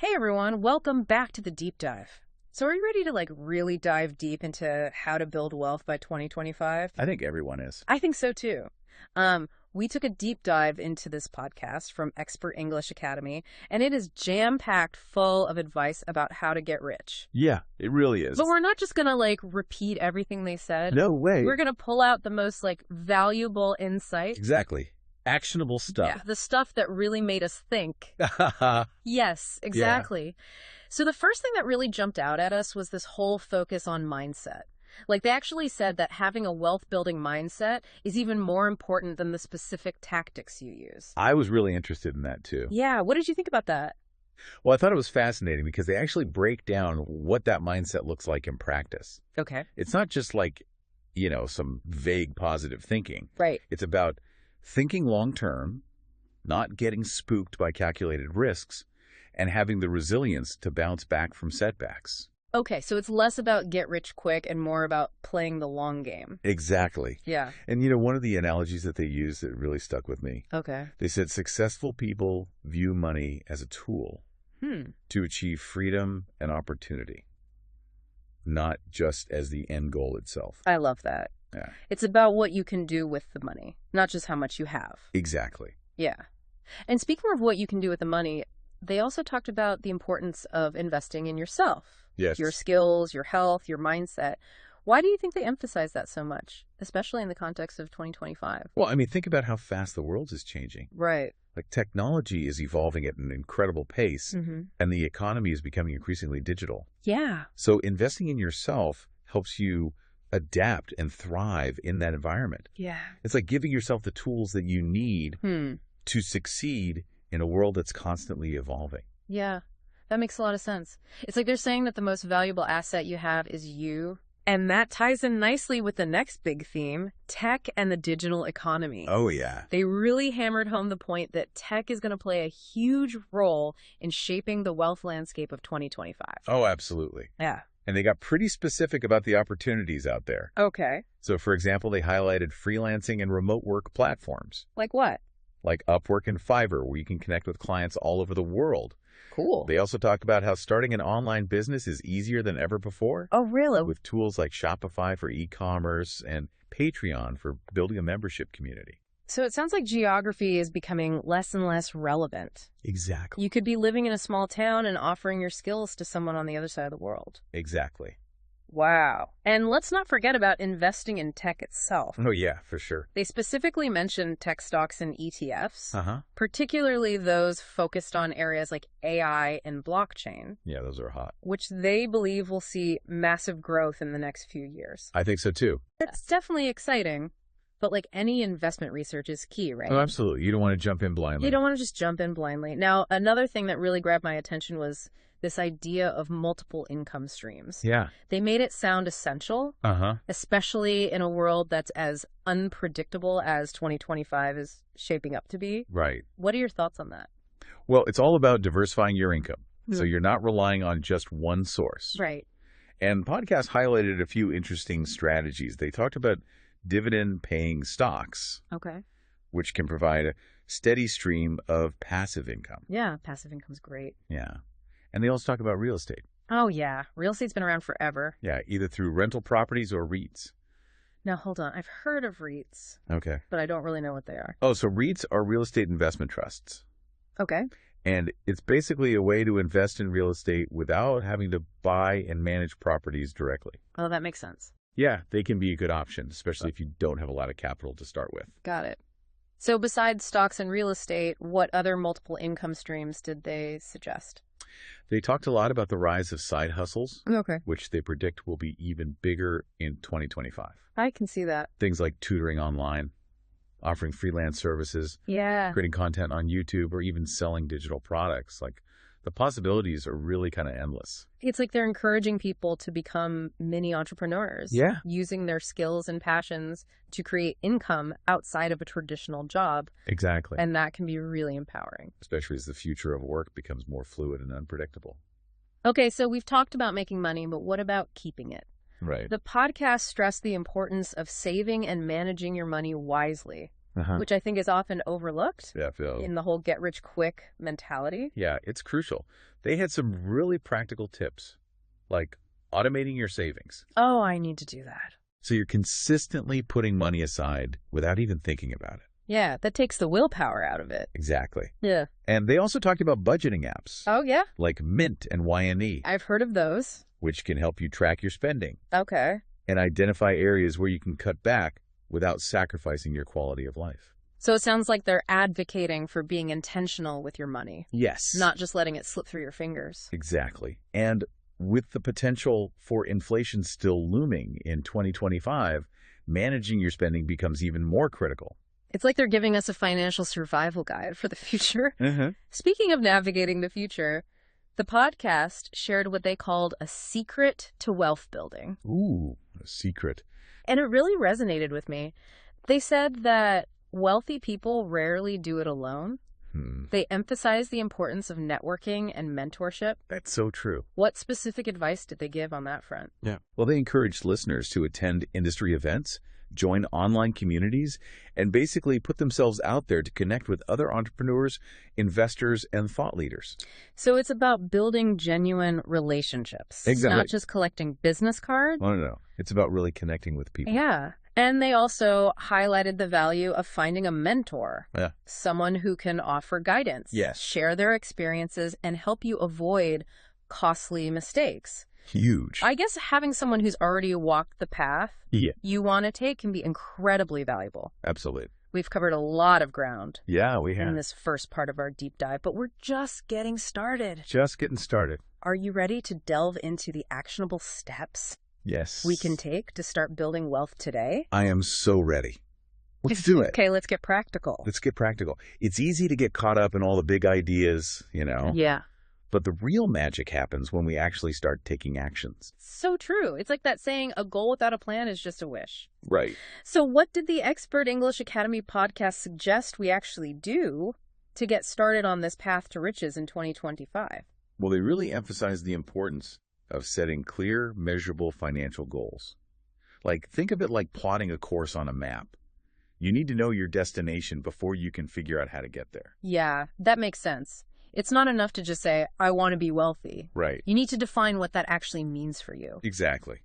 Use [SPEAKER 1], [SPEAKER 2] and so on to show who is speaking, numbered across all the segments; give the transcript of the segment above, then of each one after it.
[SPEAKER 1] Hey everyone, welcome back to the deep dive. So are you ready to really dive deep into how to build wealth by 2025?
[SPEAKER 2] I think everyone is.
[SPEAKER 1] I think so too. We took a deep dive into this podcast from Expert English Academy, and it is jam-packed full of advice about how to get rich.
[SPEAKER 2] Yeah, it really is.
[SPEAKER 1] But we're not just going to repeat everything they said.
[SPEAKER 2] No way.
[SPEAKER 1] We're going to pull out the most valuable insights.
[SPEAKER 2] Exactly. Actionable stuff.
[SPEAKER 1] Yeah, the stuff that really made us think. Yes, exactly. So the first thing that really jumped out at us was this whole focus on mindset. They actually said that having a wealth-building mindset is even more important than the specific tactics you use.
[SPEAKER 2] I was really interested in that too.
[SPEAKER 1] Yeah, what did you think about that?
[SPEAKER 2] Well, I thought it was fascinating because they actually break down what that mindset looks like in practice.
[SPEAKER 1] Okay.
[SPEAKER 2] It's not just some vague positive thinking.
[SPEAKER 1] Right.
[SPEAKER 2] It's about thinking long-term, not getting spooked by calculated risks, and having the resilience to bounce back from setbacks.
[SPEAKER 1] Okay, so it's less about get rich quick and more about playing the long game.
[SPEAKER 2] Exactly.
[SPEAKER 1] Yeah.
[SPEAKER 2] And one of the analogies that they used that really stuck with me,
[SPEAKER 1] Okay.
[SPEAKER 2] they said successful people view money as a tool to achieve freedom and opportunity, not just as the end goal itself.
[SPEAKER 1] I love that.
[SPEAKER 2] Yeah.
[SPEAKER 1] It's about what you can do with the money, not just how much you have.
[SPEAKER 2] Exactly.
[SPEAKER 1] Yeah. And speaking of what you can do with the money, they also talked about the importance of investing in yourself.
[SPEAKER 2] Yes.
[SPEAKER 1] Your skills, your health, your mindset. Why do you think they emphasize that so much, especially in the context of 2025?
[SPEAKER 2] Well, think about how fast the world is changing.
[SPEAKER 1] Right.
[SPEAKER 2] Technology is evolving at an incredible pace, and the economy is becoming increasingly digital.
[SPEAKER 1] Yeah.
[SPEAKER 2] So investing in yourself helps you adapt and thrive in that environment.
[SPEAKER 1] Yeah.
[SPEAKER 2] It's like giving yourself the tools that you need to succeed in a world that's constantly evolving.
[SPEAKER 1] Yeah. That makes a lot of sense. It's like they're saying that the most valuable asset you have is you. And that ties in nicely with the next big theme, tech and the digital economy.
[SPEAKER 2] Oh, yeah.
[SPEAKER 1] They really hammered home the point that tech is going to play a huge role in shaping the wealth landscape of 2025.
[SPEAKER 2] Oh, absolutely.
[SPEAKER 1] Yeah.
[SPEAKER 2] And they got pretty specific about the opportunities out there.
[SPEAKER 1] Okay.
[SPEAKER 2] So, for example, they highlighted freelancing and remote work platforms.
[SPEAKER 1] Like what?
[SPEAKER 2] Like Upwork and Fiverr, where you can connect with clients all over the world.
[SPEAKER 1] Cool.
[SPEAKER 2] They also talk about how starting an online business is easier than ever before.
[SPEAKER 1] Oh, really?
[SPEAKER 2] With tools like Shopify for e-commerce and Patreon for building a membership community.
[SPEAKER 1] So it sounds like geography is becoming less and less relevant.
[SPEAKER 2] Exactly.
[SPEAKER 1] You could be living in a small town and offering your skills to someone on the other side of the world.
[SPEAKER 2] Exactly.
[SPEAKER 1] Wow. And let's not forget about investing in tech itself.
[SPEAKER 2] Oh, yeah, for sure.
[SPEAKER 1] They specifically mentioned tech stocks and ETFs,
[SPEAKER 2] Uh-huh.
[SPEAKER 1] particularly those focused on areas like AI and blockchain,
[SPEAKER 2] Yeah, those are hot.
[SPEAKER 1] which they believe will see massive growth in the next few years.
[SPEAKER 2] I think so, too.
[SPEAKER 1] It's definitely exciting, but any investment research is key, right?
[SPEAKER 2] Oh, absolutely. You don't want to jump in blindly.
[SPEAKER 1] You don't want to just jump in blindly. Now, another thing that really grabbed my attention was this idea of multiple income streams.
[SPEAKER 2] Yeah.
[SPEAKER 1] They made it sound essential,
[SPEAKER 2] Uh-huh.
[SPEAKER 1] especially in a world that's as unpredictable as 2025 is shaping up to be.
[SPEAKER 2] Right.
[SPEAKER 1] What are your thoughts on that?
[SPEAKER 2] Well, it's all about diversifying your income. So you're not relying on just one source.
[SPEAKER 1] Right.
[SPEAKER 2] And podcast highlighted a few interesting strategies. They talked about dividend-paying stocks,
[SPEAKER 1] Okay.
[SPEAKER 2] which can provide a steady stream of passive income.
[SPEAKER 1] Yeah, passive income's great.
[SPEAKER 2] Yeah. And they also talk about real estate.
[SPEAKER 1] Oh, yeah. Real estate's been around forever.
[SPEAKER 2] Yeah, either through rental properties or REITs.
[SPEAKER 1] Now, hold on. I've heard of REITs,
[SPEAKER 2] Okay.
[SPEAKER 1] but I don't really know what they are.
[SPEAKER 2] Oh, so REITs are real estate investment trusts.
[SPEAKER 1] Okay.
[SPEAKER 2] And it's basically a way to invest in real estate without having to buy and manage properties directly.
[SPEAKER 1] Oh, that makes sense.
[SPEAKER 2] Yeah, they can be a good option, especially if you don't have a lot of capital to start with.
[SPEAKER 1] Got it. So besides stocks and real estate, what other multiple income streams did they suggest?
[SPEAKER 2] They talked a lot about the rise of side hustles,
[SPEAKER 1] Okay.
[SPEAKER 2] which they predict will be even bigger in 2025.
[SPEAKER 1] I can see that.
[SPEAKER 2] Things like tutoring online, offering freelance services,
[SPEAKER 1] Yeah.
[SPEAKER 2] creating content on YouTube, or even selling digital products. The possibilities are really kind of endless.
[SPEAKER 1] It's like they're encouraging people to become mini entrepreneurs.
[SPEAKER 2] Yeah.
[SPEAKER 1] Using their skills and passions to create income outside of a traditional job.
[SPEAKER 2] Exactly.
[SPEAKER 1] And that can be really empowering.
[SPEAKER 2] Especially as the future of work becomes more fluid and unpredictable.
[SPEAKER 1] Okay, so we've talked about making money, but what about keeping it?
[SPEAKER 2] Right.
[SPEAKER 1] The podcast stressed the importance of saving and managing your money wisely. which I think is often overlooked
[SPEAKER 2] Yeah,
[SPEAKER 1] in the whole get-rich-quick mentality.
[SPEAKER 2] Yeah, it's crucial. They had some really practical tips, like automating your savings.
[SPEAKER 1] Oh, I need to do that.
[SPEAKER 2] So you're consistently putting money aside without even thinking about it.
[SPEAKER 1] Yeah, that takes the willpower out of it.
[SPEAKER 2] Exactly.
[SPEAKER 1] Yeah.
[SPEAKER 2] And they also talked about budgeting apps.
[SPEAKER 1] Oh, yeah?
[SPEAKER 2] Like Mint and Y&E.
[SPEAKER 1] I've heard of those.
[SPEAKER 2] Which can help you track your spending.
[SPEAKER 1] Okay.
[SPEAKER 2] And identify areas where you can cut back without sacrificing your quality of life.
[SPEAKER 1] So it sounds like they're advocating for being intentional with your money.
[SPEAKER 2] Yes.
[SPEAKER 1] Not just letting it slip through your fingers.
[SPEAKER 2] Exactly. And with the potential for inflation still looming in 2025, managing your spending becomes even more critical.
[SPEAKER 1] It's like they're giving us a financial survival guide for the future.
[SPEAKER 2] Mm-hmm.
[SPEAKER 1] Speaking of navigating the future, the podcast shared what they called a secret to wealth building.
[SPEAKER 2] Ooh, a secret.
[SPEAKER 1] And it really resonated with me. They said that wealthy people rarely do it alone. They emphasize the importance of networking and mentorship.
[SPEAKER 2] That's so true.
[SPEAKER 1] What specific advice did they give on that front?
[SPEAKER 2] Yeah. Well, they encouraged listeners to attend industry events, join online communities, and basically put themselves out there to connect with other entrepreneurs, investors, and thought leaders.
[SPEAKER 1] So it's about building genuine relationships.
[SPEAKER 2] Exactly.
[SPEAKER 1] Not just collecting business cards.
[SPEAKER 2] No. It's about really connecting with people.
[SPEAKER 1] Yeah. And they also highlighted the value of finding a mentor, someone who can offer guidance, share their experiences, and help you avoid costly mistakes.
[SPEAKER 2] Huge.
[SPEAKER 1] I guess having someone who's already walked the path you want to take can be incredibly valuable.
[SPEAKER 2] Absolutely.
[SPEAKER 1] We've covered a lot of ground
[SPEAKER 2] We have.
[SPEAKER 1] in this first part of our deep dive, but we're just getting started.
[SPEAKER 2] Just getting started.
[SPEAKER 1] Are you ready to delve into the actionable steps we can take to start building wealth today?
[SPEAKER 2] I am so ready. Let's do it.
[SPEAKER 1] Okay, let's get practical.
[SPEAKER 2] Let's get practical. It's easy to get caught up in all the big ideas,
[SPEAKER 1] Yeah.
[SPEAKER 2] But the real magic happens when we actually start taking actions.
[SPEAKER 1] So true. It's like that saying, a goal without a plan is just a wish.
[SPEAKER 2] Right.
[SPEAKER 1] So what did the Expert English Academy podcast suggest we actually do to get started on this path to riches in 2025?
[SPEAKER 2] Well, they really emphasize the importance of setting clear, measurable financial goals. Like, think of it like plotting a course on a map. You need to know your destination before you can figure out how to get there.
[SPEAKER 1] Yeah, that makes sense. It's not enough to just say, I want to be wealthy.
[SPEAKER 2] Right.
[SPEAKER 1] You need to define what that actually means for you.
[SPEAKER 2] Exactly.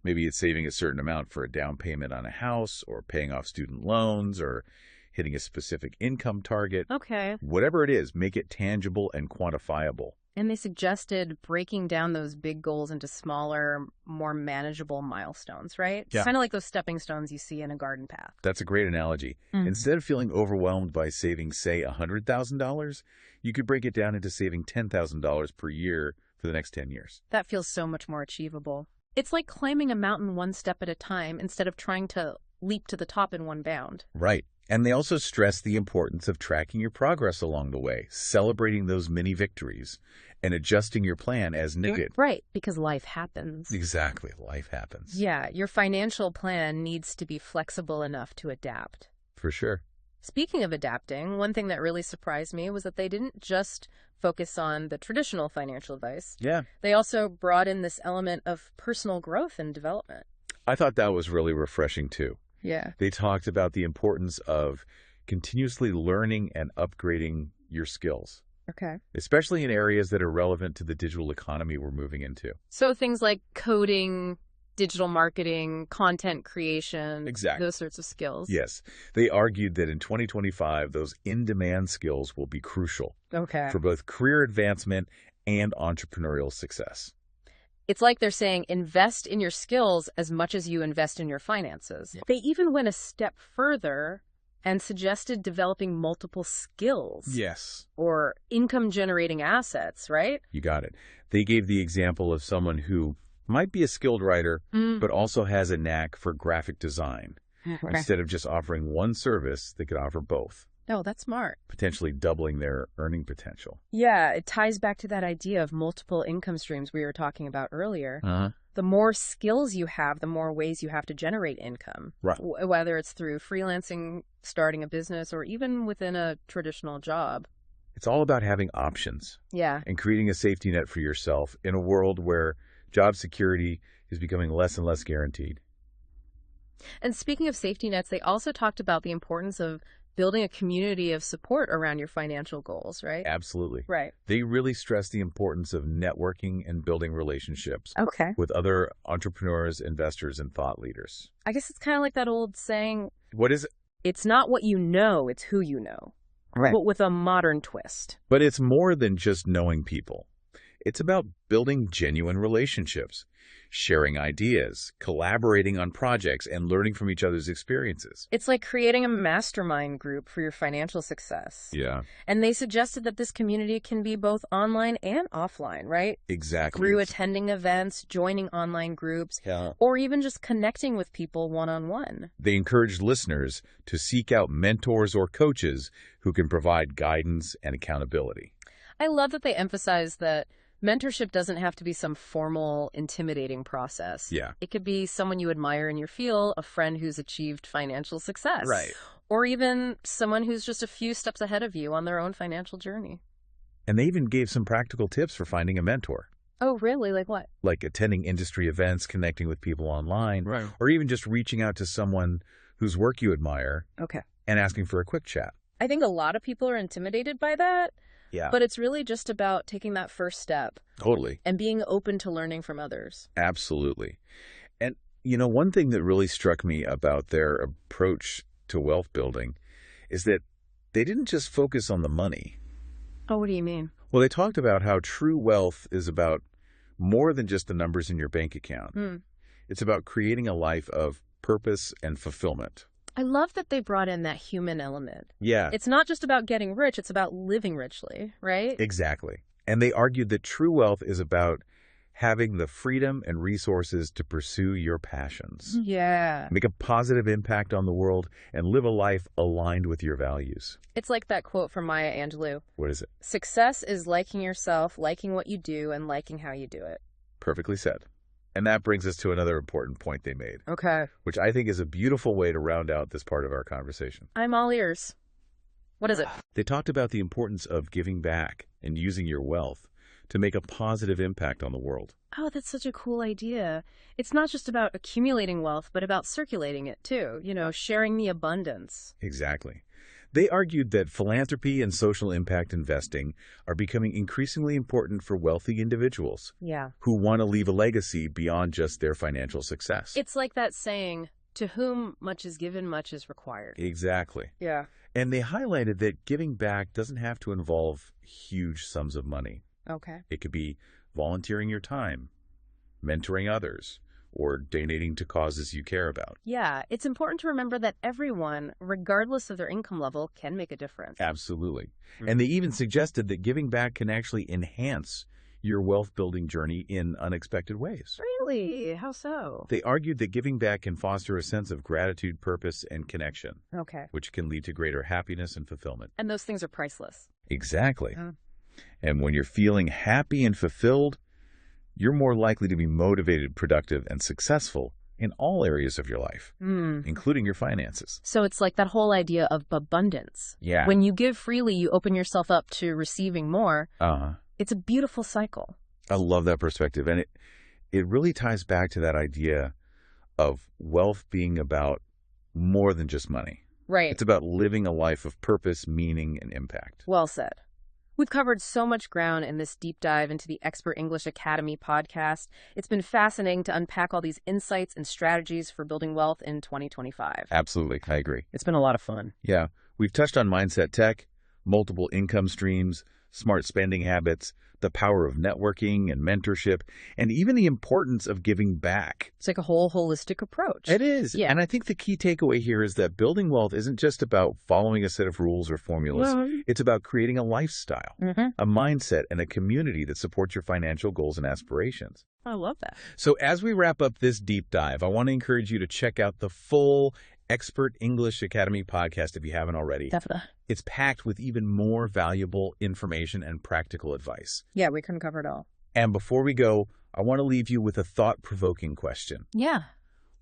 [SPEAKER 2] Maybe it's saving a certain amount for a down payment on a house, or paying off student loans, or hitting a specific income target.
[SPEAKER 1] Okay.
[SPEAKER 2] Whatever it is, make it tangible and quantifiable.
[SPEAKER 1] And they suggested breaking down those big goals into smaller, more manageable milestones, right?
[SPEAKER 2] Yeah.
[SPEAKER 1] Kind of like those stepping stones you see in a garden path.
[SPEAKER 2] That's a great analogy. Instead of feeling overwhelmed by saving, say, $100,000, you could break it down into saving $10,000 per year for the next 10 years.
[SPEAKER 1] That feels so much more achievable. It's like climbing a mountain one step at a time instead of trying to leap to the top in one bound.
[SPEAKER 2] Right. And they also stress the importance of tracking your progress along the way, celebrating those mini victories, and adjusting your plan as needed.
[SPEAKER 1] Right, because life happens.
[SPEAKER 2] Exactly. Life happens.
[SPEAKER 1] Yeah, your financial plan needs to be flexible enough to adapt.
[SPEAKER 2] For sure.
[SPEAKER 1] Speaking of adapting, one thing that really surprised me was that they didn't just focus on the traditional financial advice.
[SPEAKER 2] Yeah.
[SPEAKER 1] They also brought in this element of personal growth and development.
[SPEAKER 2] I thought that was really refreshing, too.
[SPEAKER 1] Yeah.
[SPEAKER 2] They talked about the importance of continuously learning and upgrading your skills.
[SPEAKER 1] Okay.
[SPEAKER 2] Especially in areas that are relevant to the digital economy we're moving into.
[SPEAKER 1] So things like coding, digital marketing, content creation, those sorts of skills.
[SPEAKER 2] Yes. They argued that in 2025, those in-demand skills will be crucial for both career advancement and entrepreneurial success.
[SPEAKER 1] It's like they're saying invest in your skills as much as you invest in your finances. Yeah. They even went a step further and suggested developing multiple skills.
[SPEAKER 2] Yes.
[SPEAKER 1] Or income-generating assets, right?
[SPEAKER 2] You got it. They gave the example of someone who might be a skilled writer, but also has a knack for graphic design. Instead of just offering one service, they could offer both.
[SPEAKER 1] Oh, that's smart.
[SPEAKER 2] Potentially doubling their earning potential.
[SPEAKER 1] Yeah, it ties back to that idea of multiple income streams we were talking about earlier. The more skills you have, the more ways you have to generate income.
[SPEAKER 2] Right.
[SPEAKER 1] Whether it's through freelancing, starting a business, or even within a traditional job.
[SPEAKER 2] It's all about having options.
[SPEAKER 1] Yeah.
[SPEAKER 2] And creating a safety net for yourself in a world where job security is becoming less and less guaranteed.
[SPEAKER 1] And speaking of safety nets, they also talked about the importance of building a community of support around your financial goals, right?
[SPEAKER 2] Absolutely.
[SPEAKER 1] Right.
[SPEAKER 2] They really stress the importance of networking and building relationships
[SPEAKER 1] Okay.
[SPEAKER 2] with other entrepreneurs, investors, and thought leaders.
[SPEAKER 1] I guess it's kind of like that old saying,
[SPEAKER 2] What is it?
[SPEAKER 1] it's not what you know, it's who you know.
[SPEAKER 2] Right.
[SPEAKER 1] But with a modern twist.
[SPEAKER 2] But it's more than just knowing people. It's about building genuine relationships, sharing ideas, collaborating on projects, and learning from each other's experiences.
[SPEAKER 1] It's like creating a mastermind group for your financial success.
[SPEAKER 2] Yeah,
[SPEAKER 1] And they suggested that this community can be both online and offline, right?
[SPEAKER 2] exactly.
[SPEAKER 1] Through attending events, joining online groups,
[SPEAKER 2] Yeah.
[SPEAKER 1] or even just connecting with people one-on-one.
[SPEAKER 2] They encouraged listeners to seek out mentors or coaches who can provide guidance and accountability.
[SPEAKER 1] I love that they emphasize that mentorship doesn't have to be some formal, intimidating process.
[SPEAKER 2] Yeah.
[SPEAKER 1] It could be someone you admire in your field, a friend who's achieved financial success.
[SPEAKER 2] Right.
[SPEAKER 1] Or even someone who's just a few steps ahead of you on their own financial journey.
[SPEAKER 2] And they even gave some practical tips for finding a mentor,
[SPEAKER 1] Oh, really? Like what?
[SPEAKER 2] like attending industry events, connecting with people online,
[SPEAKER 3] Right.
[SPEAKER 2] or even just reaching out to someone whose work you admire
[SPEAKER 1] Okay.
[SPEAKER 2] and asking for a quick chat.
[SPEAKER 1] I think a lot of people are intimidated by that,
[SPEAKER 2] Yeah.
[SPEAKER 1] but it's really just about taking that first step
[SPEAKER 2] Totally.
[SPEAKER 1] and being open to learning from others.
[SPEAKER 2] Absolutely. And, one thing that really struck me about their approach to wealth building is that they didn't just focus on the money.
[SPEAKER 1] Oh, what do you mean?
[SPEAKER 2] Well, they talked about how true wealth is about more than just the numbers in your bank account. It's about creating a life of purpose and fulfillment.
[SPEAKER 1] I love that they brought in that human element.
[SPEAKER 2] Yeah,
[SPEAKER 1] It's not just about getting rich, it's about living richly, right?
[SPEAKER 2] exactly. And they argued that true wealth is about having the freedom and resources to pursue your passions,
[SPEAKER 1] Yeah.
[SPEAKER 2] make a positive impact on the world, and live a life aligned with your values.
[SPEAKER 1] It's like that quote from Maya Angelou.
[SPEAKER 2] What is it?
[SPEAKER 1] Success is liking yourself, liking what you do, and liking how you do it.
[SPEAKER 2] Perfectly said. And that brings us to another important point they made,
[SPEAKER 1] Okay.
[SPEAKER 2] which I think is a beautiful way to round out this part of our conversation.
[SPEAKER 1] I'm all ears. What is it?
[SPEAKER 2] They talked about the importance of giving back and using your wealth to make a positive impact on the world.
[SPEAKER 1] Oh, that's such a cool idea. It's not just about accumulating wealth, but about circulating it too. Sharing the abundance.
[SPEAKER 2] Exactly. They argued that philanthropy and social impact investing are becoming increasingly important for wealthy individuals
[SPEAKER 1] Yeah.
[SPEAKER 2] who want to leave a legacy beyond just their financial success.
[SPEAKER 1] It's like that saying, to whom much is given, much is required.
[SPEAKER 2] Exactly.
[SPEAKER 1] Yeah.
[SPEAKER 2] And they highlighted that giving back doesn't have to involve huge sums of money.
[SPEAKER 1] Okay.
[SPEAKER 2] It could be volunteering your time, mentoring others, or donating to causes you care about.
[SPEAKER 1] Yeah, it's important to remember that everyone, regardless of their income level, can make a difference.
[SPEAKER 2] Absolutely. And they even suggested that giving back can actually enhance your wealth building journey in unexpected ways.
[SPEAKER 1] Really? How so?
[SPEAKER 2] They argued that giving back can foster a sense of gratitude, purpose, and connection,
[SPEAKER 1] Okay.
[SPEAKER 2] which can lead to greater happiness and fulfillment.
[SPEAKER 1] And those things are priceless.
[SPEAKER 2] Exactly.
[SPEAKER 1] Yeah.
[SPEAKER 2] And when you're feeling happy and fulfilled, you're more likely to be motivated, productive, and successful in all areas of your life, including your finances.
[SPEAKER 1] So it's like that whole idea of abundance.
[SPEAKER 2] Yeah.
[SPEAKER 1] When you give freely, you open yourself up to receiving more. It's a beautiful cycle.
[SPEAKER 2] I love that perspective. And it really ties back to that idea of wealth being about more than just money.
[SPEAKER 1] Right.
[SPEAKER 2] It's about living a life of purpose, meaning, and impact.
[SPEAKER 1] Well said. We've covered so much ground in this deep dive into the Expert English Academy podcast. It's been fascinating to unpack all these insights and strategies for building wealth in 2025.
[SPEAKER 2] Absolutely. I agree.
[SPEAKER 1] It's been a lot of fun.
[SPEAKER 2] Yeah. We've touched on mindset tech, multiple income streams, smart spending habits, the power of networking and mentorship, and even the importance of giving back.
[SPEAKER 1] It's like a whole holistic approach.
[SPEAKER 2] It is.
[SPEAKER 1] Yeah.
[SPEAKER 2] And I think the key takeaway here is that building wealth isn't just about following a set of rules or formulas. It's about creating a lifestyle, a mindset, and a community that supports your financial goals and aspirations.
[SPEAKER 1] I love that.
[SPEAKER 2] So as we wrap up this deep dive, I want to encourage you to check out the full Expert English Academy podcast if you haven't already.
[SPEAKER 1] Definitely.
[SPEAKER 2] It's packed with even more valuable information and practical advice.
[SPEAKER 1] Yeah, we couldn't cover it all.
[SPEAKER 2] And before we go, I want to leave you with a thought-provoking question.
[SPEAKER 1] Yeah.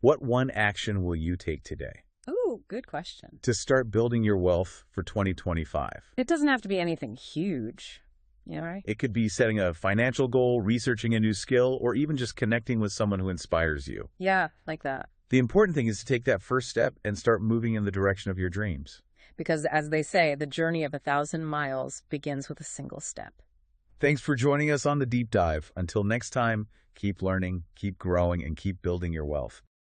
[SPEAKER 2] What one action will you take today
[SPEAKER 1] Ooh, good question.
[SPEAKER 2] to start building your wealth for 2025?
[SPEAKER 1] It doesn't have to be anything huge. Yeah, right.
[SPEAKER 2] It could be setting a financial goal, researching a new skill, or even just connecting with someone who inspires you.
[SPEAKER 1] Yeah, like that.
[SPEAKER 2] The important thing is to take that first step and start moving in the direction of your dreams.
[SPEAKER 1] Because as they say, the journey of 1,000 miles begins with a single step.
[SPEAKER 2] Thanks for joining us on the deep dive. Until next time, keep learning, keep growing, and keep building your wealth.